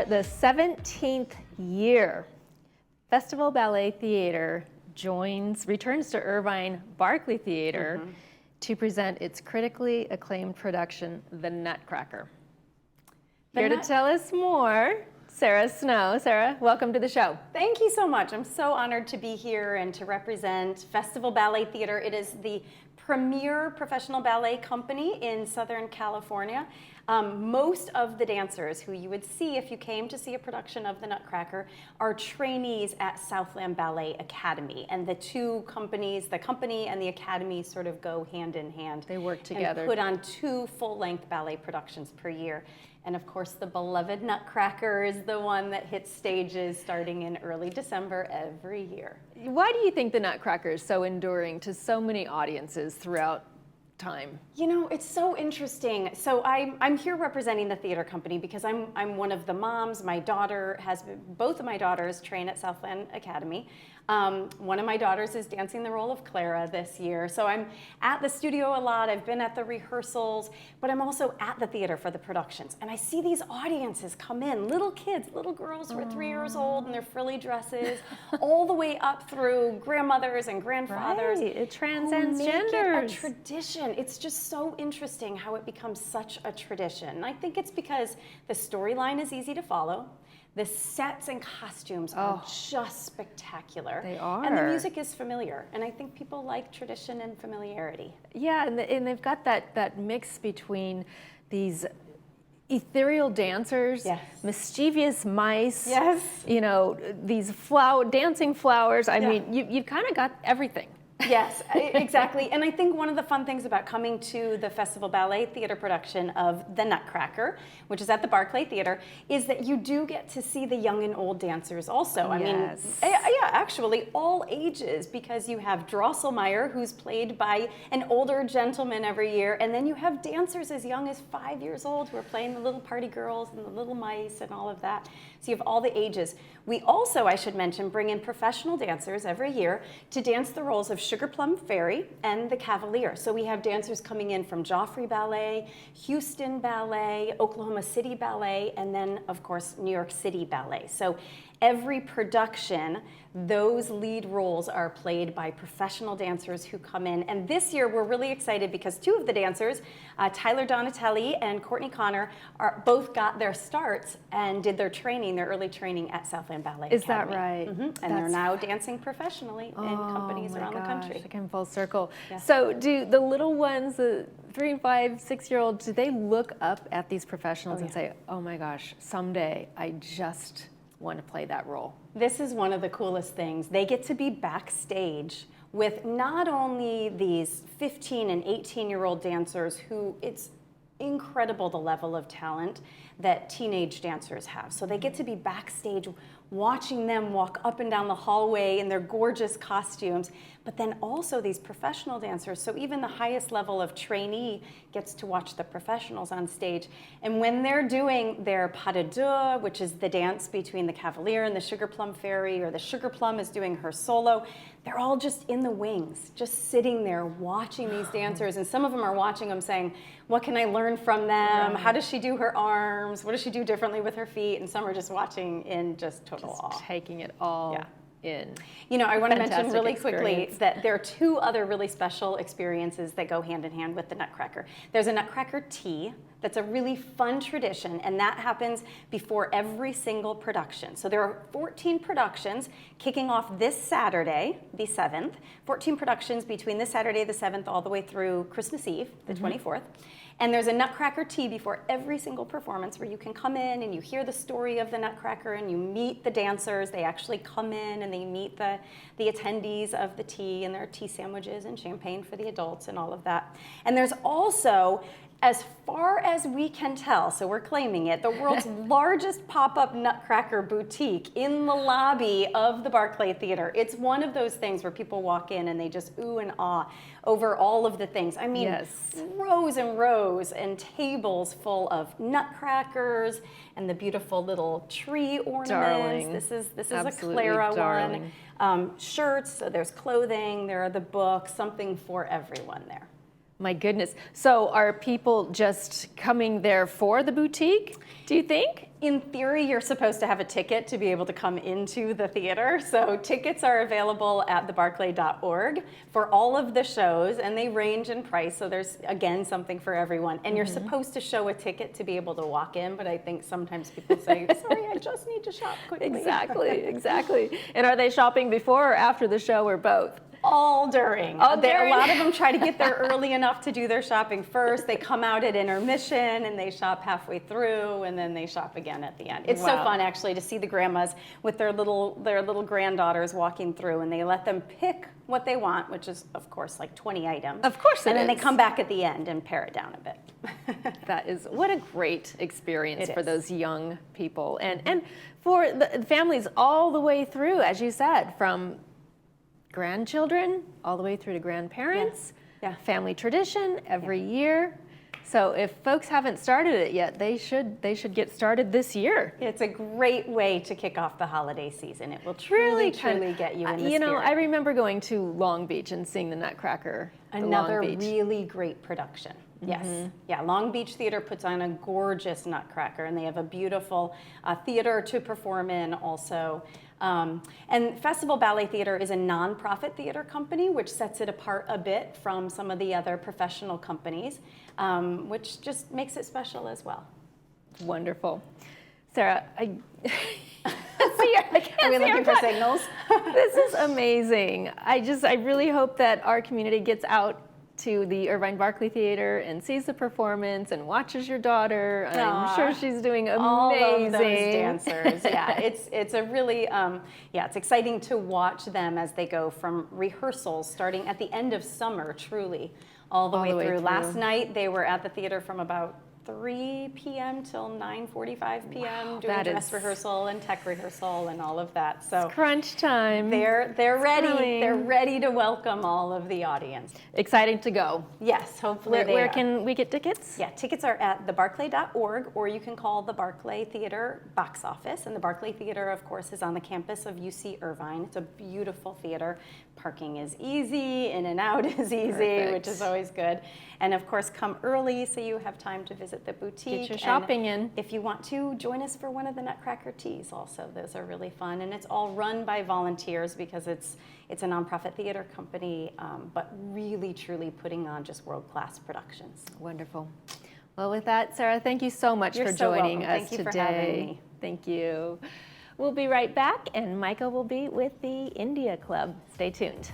the 17th year. Festival Ballet Theater returns to Irvine Barclay Theater to present its critically acclaimed production, The Nutcracker. Here to tell us more, Sara Snow. Sara, welcome to the show. Thank you so much. I'm so honored to be here and to represent Festival Ballet Theater. It is the premier professional ballet company in Southern California. Most of the dancers who you would see if you came to see a production of The Nutcracker are trainees at Southland Ballet Academy. And the two companies, the company and the academy, sort of go hand in hand. They work together. And put on 2 full-length ballet productions per year. And of course, the beloved Nutcracker is the one that hits stages starting in early December every year. Why do you think the Nutcracker is so enduring to so many audiences throughout time? You know, it's so interesting. So I'm here representing the theater company because I'm one of the moms. Both of my daughters train at Southland Academy. One of my daughters is dancing the role of Clara this year. So I'm at the studio a lot. I've been at the rehearsals, but I'm also at the theater for the productions. And I see these audiences come in, little kids, little girls who are 3 years old in their frilly dresses, all the way up through grandmothers and grandfathers. Right. It transcends genders. It a tradition. It's just so interesting how it becomes such a tradition. And I think it's because the storyline is easy to follow. The sets and costumes are just spectacular. They are. And the music is familiar. And I think people like tradition and familiarity. Yeah, and they've got that mix between these ethereal dancers, mischievous mice, you know, these dancing flowers. I mean, you've kind of got everything. Yes, exactly. And I think one of the fun things about coming to the Festival Ballet Theater production of The Nutcracker, which is at the Barclay Theater, is that you do get to see the young and old dancers also. I mean, actually all ages, because you have Drosselmeyer, who's played by an older gentleman every year, and then you have dancers as young as 5 years old who are playing the little party girls and the little mice and all of that. So you have all the ages. We also, I should mention, bring in professional dancers every year to dance the roles of Sugar Plum Fairy and the Cavalier. So we have dancers coming in from Joffrey Ballet, Houston Ballet, Oklahoma City Ballet, and then, of course, New York City Ballet. So every production, those lead roles are played by professional dancers who come in. And this year, we're really excited because 2 of the dancers, Tyler Donatelli and Courtney Connor, both got their starts and did their training, their early training at Southland Ballet Academy. Is that right? And they're now dancing professionally in companies around the country. Like in full circle. Yeah. So do the little ones, the 3, 5, 6-year-olds, do they look up at these professionals and say, oh my gosh, someday I just want to play that role? This is one of the coolest things. They get to be backstage with not only these 15 and 18-year-old dancers who it's incredible the level of talent that teenage dancers have. So they get to be backstage watching them walk up and down the hallway in their gorgeous costumes, but then also these professional dancers. So even the highest level of trainee gets to watch the professionals on stage. And when they're doing their pas de deux, which is the dance between the Cavalier and the Sugar Plum Fairy, or the Sugar Plum is doing her solo, they're all just in the wings, just sitting there watching these dancers. And some of them are watching them saying, what can I learn from them? How does she do her arms? What does she do differently with her feet? And some are just watching in just total awe. Taking it all in. You know, I want to mention really quickly that there are 2 other really special experiences that go hand in hand with the Nutcracker. There's a Nutcracker tea. That's a really fun tradition, and that happens before every single production. So there are 14 productions kicking off this Saturday, the 7th, 14 productions between this Saturday, the 7th, all the way through Christmas Eve, the 24th. And there's a Nutcracker tea before every single performance where you can come in and you hear the story of the Nutcracker and you meet the dancers. They actually come in and they meet the attendees of the tea, and there are tea sandwiches and champagne for the adults and all of that. And there's also, as far as we can tell, so we're claiming it, the world's largest pop-up Nutcracker boutique in the lobby of the Barclay Theater. It's one of those things where people walk in and they just ooh and ah over all of the things. I mean, rows and rows and tables full of nutcrackers and the beautiful little tree ornaments. Darling. This is a Clara one. Shirts, so there's clothing, there are the books, something for everyone there. My goodness. So are people just coming there for the boutique, do you think? In theory, you're supposed to have a ticket to be able to come into the theater. So tickets are available at thebarclay.org for all of the shows, and they range in price. So there's, again, something for everyone. And you're supposed to show a ticket to be able to walk in, but I think sometimes people say, sorry, I just need to shop quickly. Exactly, exactly. And are they shopping before or after the show, or both? All during. All A during. lot of them try to get there early enough to do their shopping first. They come out at intermission and they shop halfway through, and then they shop again at the end. It's so fun, actually, to see the grandmas with their little granddaughters walking through, and they let them pick what they want, which is, of course, like 20 items. Of course it is. And then they come back at the end and pare it down a bit. That is, what a great experience for those young people. And for the families all the way through, as you said, from grandchildren all the way through to grandparents. Yeah. Family tradition every year. So if folks haven't started it yet, they should get started this year. It's a great way to kick off the holiday season. It will truly get you in the You know, spirit. I remember going to Long Beach and seeing the Nutcracker. Another Long Beach. really great production. Yes. Yeah, Long Beach Theater puts on a gorgeous Nutcracker, and they have a beautiful theater to perform in also. And Festival Ballet Theater is a nonprofit theater company, which sets it apart a bit from some of the other professional companies, which just makes it special as well. Wonderful. Sara, I can't Are we see looking your for butt. signals? This is amazing. I really hope that our community gets out to the Irvine Barclay Theater and sees the performance and watches your daughter. I'm sure she's doing amazing. All of those dancers. Yeah, it's a really it's exciting to watch them as they go from rehearsals starting at the end of summer, truly, all the way through. Last night they were at the theater from about 3 p.m. till 9:45 p.m. doing dress rehearsal and tech rehearsal and all of that. So it's crunch time. They're ready. They're ready to welcome all of the audience. Exciting to go. Yes, hopefully Where can we get tickets? Yeah, tickets are at thebarclay.org, or you can call the Barclay Theater box office. And the Barclay Theater, of course, is on the campus of UC Irvine. It's a beautiful theater. Parking is easy, in and out is easy, Perfect. which is always good. And of course, come early so you have time to visit the boutique. Get your shopping in. If you want to, join us for one of the Nutcracker teas also. Those are really fun. And it's all run by volunteers because it's a nonprofit theater company, but really, truly putting on just world-class productions. Wonderful. Well, with that, Sara, thank you so much for joining us Thank you today. for having me. Thank you. We'll be right back, and Micah will be with the India Club. Stay tuned.